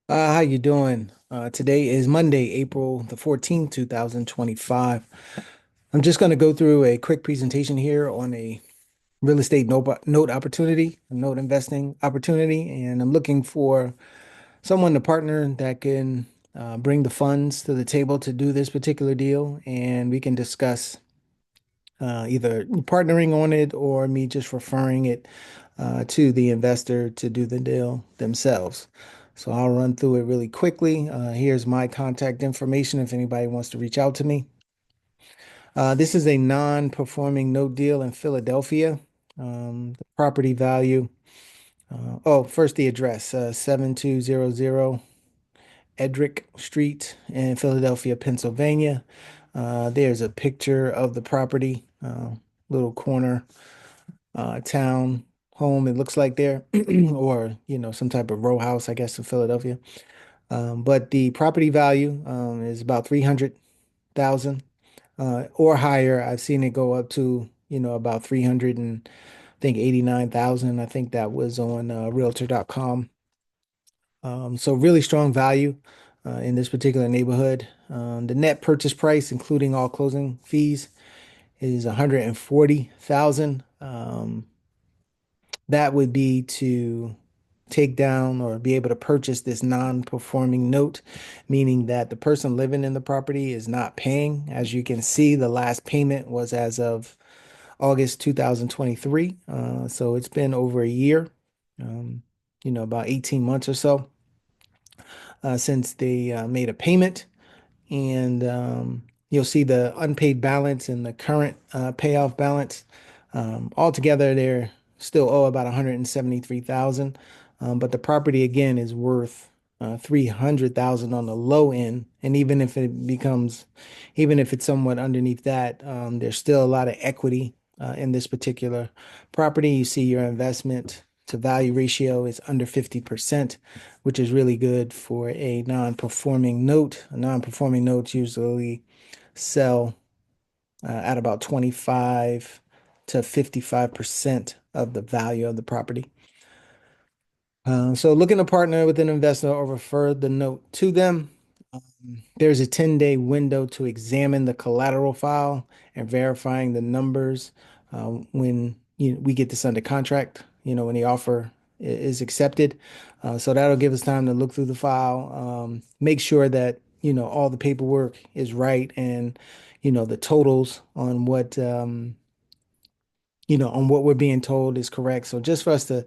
How you doing? Today is Monday, April the 14th, 2025. I'm just going to go through a quick presentation here on a real estate note opportunity, a note investing opportunity, and I'm looking for someone to partner that can bring the funds to the table to do this particular deal, and we can discuss either partnering on it or me just referring it to the investor to do the deal themselves. So I'll run through it really quickly. Here's my contact information if anybody wants to reach out to me. This is a non-performing note deal in Philadelphia. The property value, first the address, 7200 Edric Street in Philadelphia, Pennsylvania. There's a picture of the property, little corner town home, it looks like there, or some type of row house, I guess, in Philadelphia. But the property value is about 300,000 or higher. I've seen it go up to about 300 and I think 89,000. I think that was on Realtor.com. So really strong value in this particular neighborhood. The net purchase price, including all closing fees, is 140,000. That would be to take down or be able to purchase this non-performing note, meaning that the person living in the property is not paying. As you can see, the last payment was as of August 2023. So it's been over a year, um, about 18 months or so since they made a payment. And you'll see the unpaid balance and the current payoff balance. Altogether, they're still owe about 173,000. But the property again is worth 300,000 on the low end. And even if it's somewhat underneath that, there's still a lot of equity in this particular property. You see your investment to value ratio is under 50%, which is really good for a non-performing note. Non-performing notes usually sell at about 25 to 55% of the value of the property. So looking to partner with an investor or refer the note to them. There's a 10-day window to examine the collateral file and verifying the numbers when we get this under contract, when the offer is accepted. So that'll give us time to look through the file, make sure that, all the paperwork is right and, the totals on what we're being told is correct. So just for us to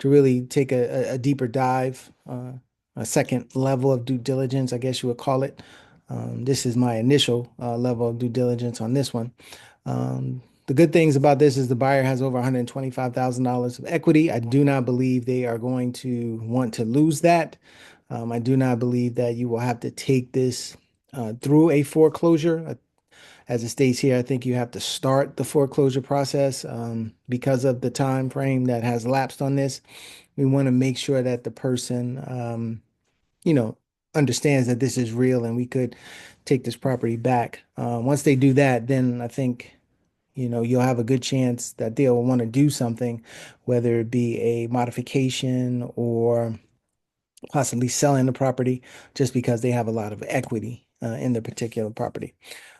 really take a deeper dive, a second level of due diligence, I guess you would call it. This is my initial level of due diligence on this one. The good things about this is the buyer has over $125,000 of equity. I do not believe they are going to want to lose that. I do not believe that you will have to take this through a foreclosure. As it states here, I think you have to start the foreclosure process because of the time frame that has lapsed on this. We want to make sure that the person, you know, understands that this is real and we could take this property back. Once they do that, then I think, you'll have a good chance that they'll want to do something, whether it be a modification or possibly selling the property just because they have a lot of equity in the particular property.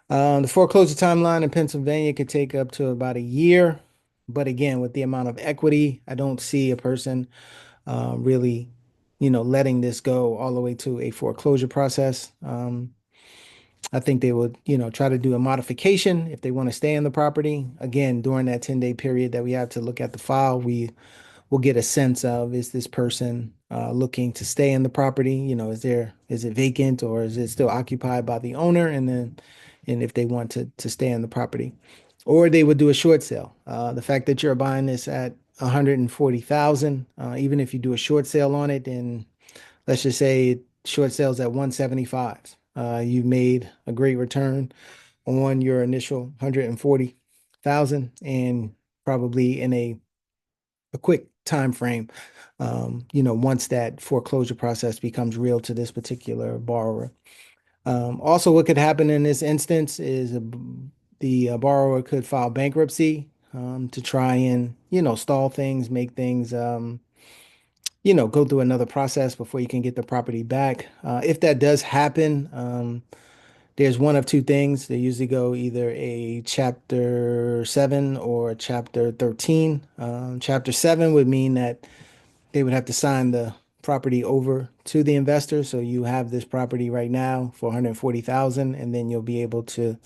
The foreclosure timeline in Pennsylvania could take up to about a year. But again, with the amount of equity, I don't see a person really, letting this go all the way to a foreclosure process. I think they would, try to do a modification if they want to stay in the property. Again, during that 10-day period that we have to look at the file, we will get a sense of, is this person looking to stay in the property? Is it vacant or is it still occupied by the owner? And if they want to stay in the property, or they would do a short sale. The fact that you're buying this at 140,000, even if you do a short sale on it, and let's just say short sales at 175, you've made a great return on your initial 140,000 and probably in a quick time frame, once that foreclosure process becomes real to this particular borrower. Also, what could happen in this instance is the borrower could file bankruptcy to try and, stall things, make things go through another process before you can get the property back. If that does happen, there's one of two things. They usually go either a Chapter 7 or a Chapter 13. Chapter 7 would mean that they would have to sign the property over to the investor. So you have this property right now for 140,000, and then you'll be able to,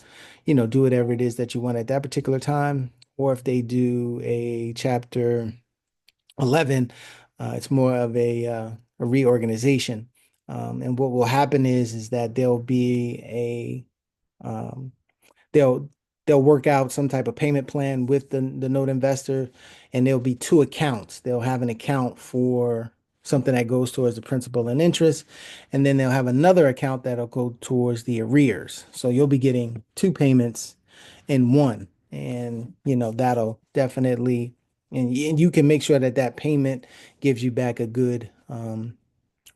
do whatever it is that you want at that particular time. Or if they do a Chapter 11, it's more of a reorganization. And what will happen is that there'll be um, they'll they'll work out some type of payment plan with the note investor, and there'll be two accounts. They'll have an account for something that goes towards the principal and interest, and then they'll have another account that'll go towards the arrears. So you'll be getting two payments in one, and that'll definitely and you can make sure that that payment gives you back a good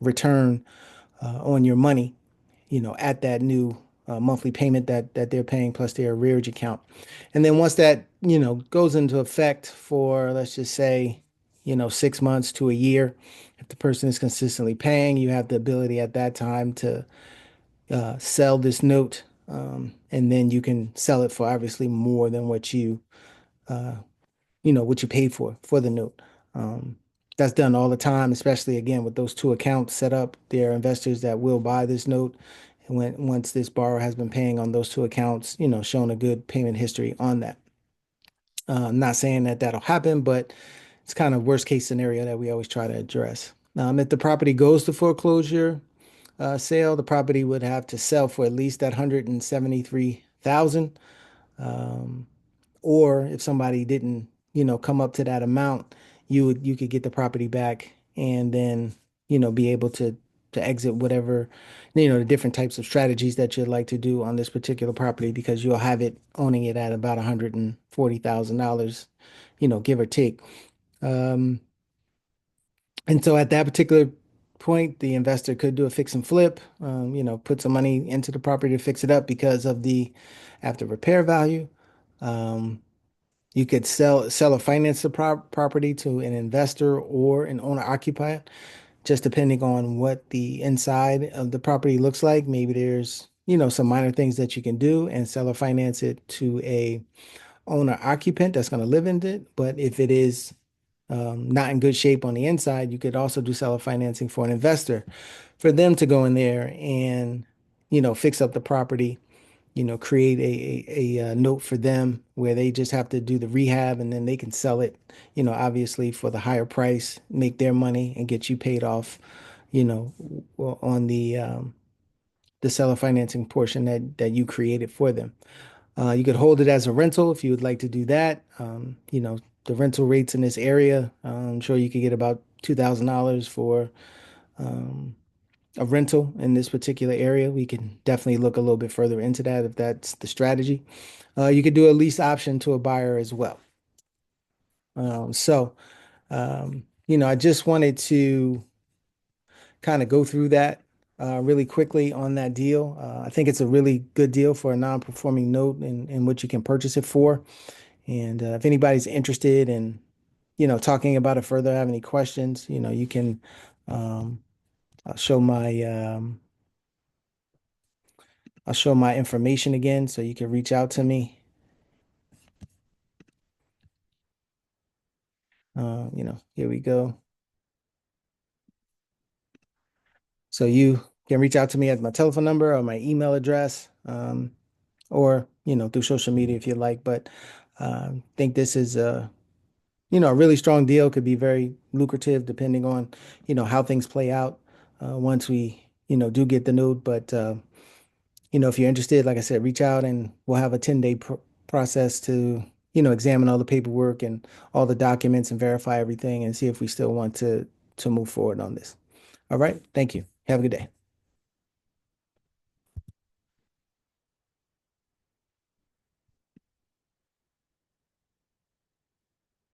return on your money, at that new monthly payment that they're paying plus their arrearage account. And then once that, goes into effect for, let's just say, 6 months to a year, if the person is consistently paying, you have the ability at that time to sell this note. And then you can sell it for obviously more than uh, what you paid for the note. Um, that's done all the time, especially again with those two accounts set up. There are investors that will buy this note, and once this borrower has been paying on those two accounts, shown a good payment history on that. I'm not saying that that'll happen, but it's kind of worst case scenario that we always try to address. If the property goes to foreclosure sale, the property would have to sell for at least that 173,000. Um, or if somebody didn't, come up to that amount, you could get the property back and then, be able to exit whatever, the different types of strategies that you'd like to do on this particular property because you'll have it owning it at about $140,000, give or take. Um, and so at that particular point, the investor could do a fix and flip, put some money into the property to fix it up because of the after repair value. Um, you could sell or finance the property to an investor or an owner occupier, just depending on what the inside of the property looks like. Maybe there's, some minor things that you can do and sell or finance it to a owner occupant that's going to live in it. But if it is not in good shape on the inside, you could also do seller financing for an investor, for them to go in there and, fix up the property, create a note for them where they just have to do the rehab and then they can sell it, obviously for the higher price, make their money and get you paid off, on the seller financing portion that you created for them. You could hold it as a rental if you would like to do that. The rental rates in this area, I'm sure you could get about $2,000 for um, a rental in this particular area. We can definitely look a little bit further into that if that's the strategy. You could do a lease option to a buyer as well. I just wanted to kind of go through that really quickly on that deal. I think it's a really good deal for a non-performing note and what you can purchase it for. And if anybody's interested in, talking about it further, have any questions, you can um, I'll show my I'll show my information again so you can reach out to me. Here we go. So you can reach out to me at my telephone number or my email address, or through social media if you like. But I think this is a really strong deal. Could be very lucrative depending on how things play out once we do get the note. But if you're interested, like I said, reach out and we'll have a 10-day process to, examine all the paperwork and all the documents and verify everything and see if we still want to move forward on this. All right. Thank you. Have a good day.